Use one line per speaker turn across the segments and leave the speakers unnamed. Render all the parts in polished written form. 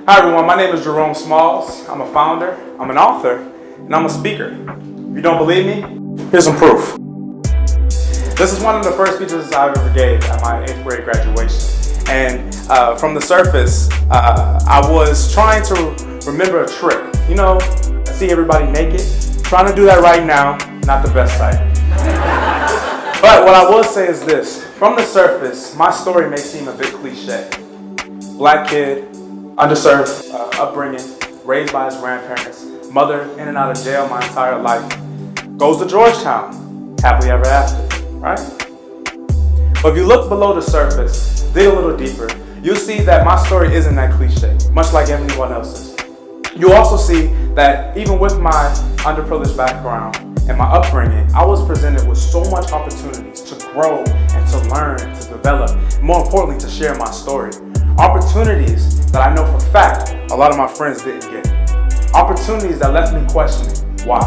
Hi everyone, my name is Jerome Smalls. I'm a founder, I'm an author, and I'm a speaker. If you don't believe me, here's some proof. This is one of the first speeches I ever gave at my 8th grade graduation. And from the surface, I was trying to remember a trick. You know, I see everybody naked. Trying to do that right now, not the best sight. But what I will say is this. From the surface, my story may seem a bit cliche. Black kid, underserved upbringing, raised by his grandparents, mother in and out of jail my entire life, goes to Georgetown, happily ever after, right? But if you look below the surface, dig a little deeper, you'll see that my story isn't that cliche, much like everyone else's. You'll also see that even with my underprivileged background and my upbringing, I was presented with so much opportunities to grow and to learn, to develop, and more importantly, to share my story. Opportunities that I know for a fact a lot of my friends didn't get. Opportunities that left me questioning, why?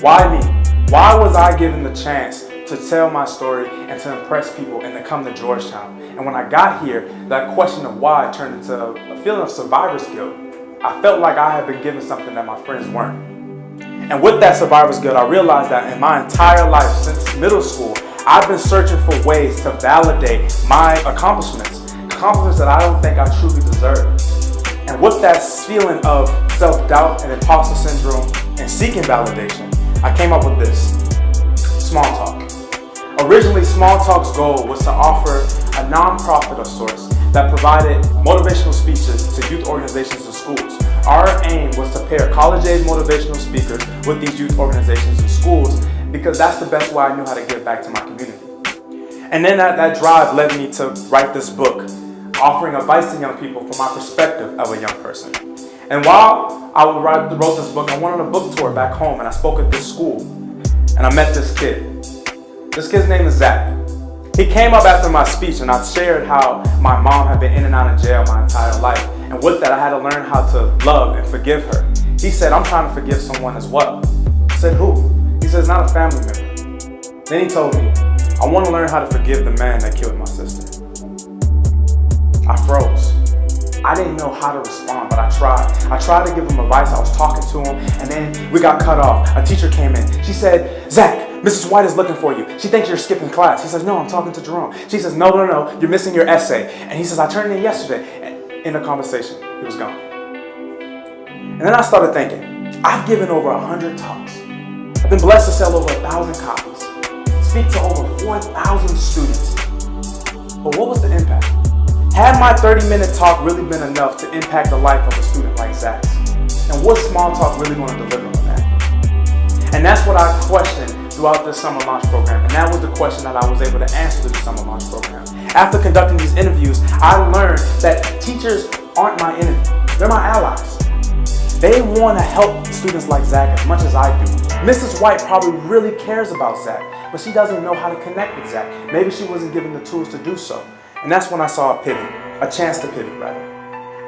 Why me? Why was I given the chance to tell my story and to impress people and to come to Georgetown? And when I got here, that question of why turned into a feeling of survivor's guilt. I felt like I had been given something that my friends weren't. And with that survivor's guilt, I realized that in my entire life since middle school, I've been searching for ways to validate my accomplishments that I don't think I truly deserve. And with that feeling of self-doubt and imposter syndrome and seeking validation, I came up with this, SmallTalk. Originally, SmallTalk's goal was to offer a non-profit of sorts that provided motivational speeches to youth organizations and schools. Our aim was to pair college-age motivational speakers with these youth organizations and schools because that's the best way I knew how to give back to my community. And then that drive led me to write this book, offering advice to young people from my perspective of a young person. And while I wrote this book, I went on a book tour back home and I spoke at this school and I met this kid. This kid's name is Zach. He came up after my speech and I shared how my mom had been in and out of jail my entire life. And with that, I had to learn how to love and forgive her. He said, I'm trying to forgive someone as well. I said, who? He said, it's not a family member. Then he told me, I want to learn how to forgive the man that killed my sister. I froze. I didn't know how to respond, but I tried. I tried to give him advice. I was talking to him, and then we got cut off. A teacher came in. She said, Zach, Mrs. White is looking for you. She thinks you're skipping class. He says, no, I'm talking to Jerome. She says, no, you're missing your essay. And he says, I turned it in yesterday. And in the conversation, he was gone. And then I started thinking, I've given over 100 talks. I've been blessed to sell over 1,000 copies, speak to over 4,000 students. But what was the impact? Had my 30-minute talk really been enough to impact the life of a student like Zach? And what's SmallTalk really going to deliver on that? And that's what I questioned throughout this summer launch program. And that was the question that I was able to answer through the summer launch program. After conducting these interviews, I learned that teachers aren't my enemy. They're my allies. They want to help students like Zach as much as I do. Mrs. White probably really cares about Zach, but she doesn't know how to connect with Zach. Maybe she wasn't given the tools to do so. And that's when I saw a pivot, a chance to pivot rather.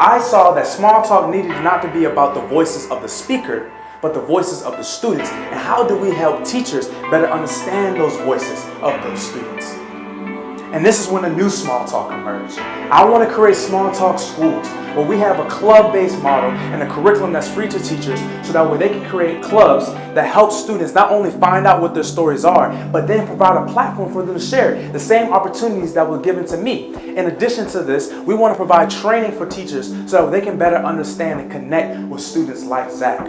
I saw that SmallTalk needed not to be about the voices of the speaker, but the voices of the students. And how do we help teachers better understand those voices of those students? And this is when a new SmallTalk emerged. I want to create SmallTalk schools where we have a club-based model and a curriculum that's free to teachers so that way they can create clubs that help students not only find out what their stories are, but then provide a platform for them to share the same opportunities that were given to me. In addition to this, we want to provide training for teachers so that they can better understand and connect with students like Zach.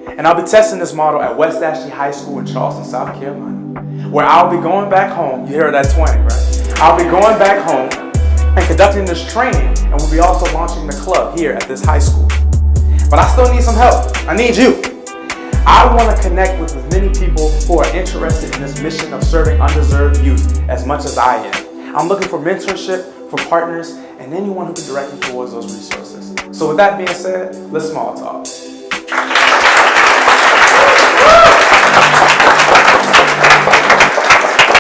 And I'll be testing this model at West Ashley High School in Charleston, South Carolina, where I'll be going back home. You heard that 20, right? I'll be going back home and conducting this training, and we'll be also launching the club here at this high school. But I still need some help. I need you. I want to connect with as many people who are interested in this mission of serving underserved youth as much as I am. I'm looking for mentorship, for partners, and anyone who can direct me towards those resources. So with that being said, let's small talk.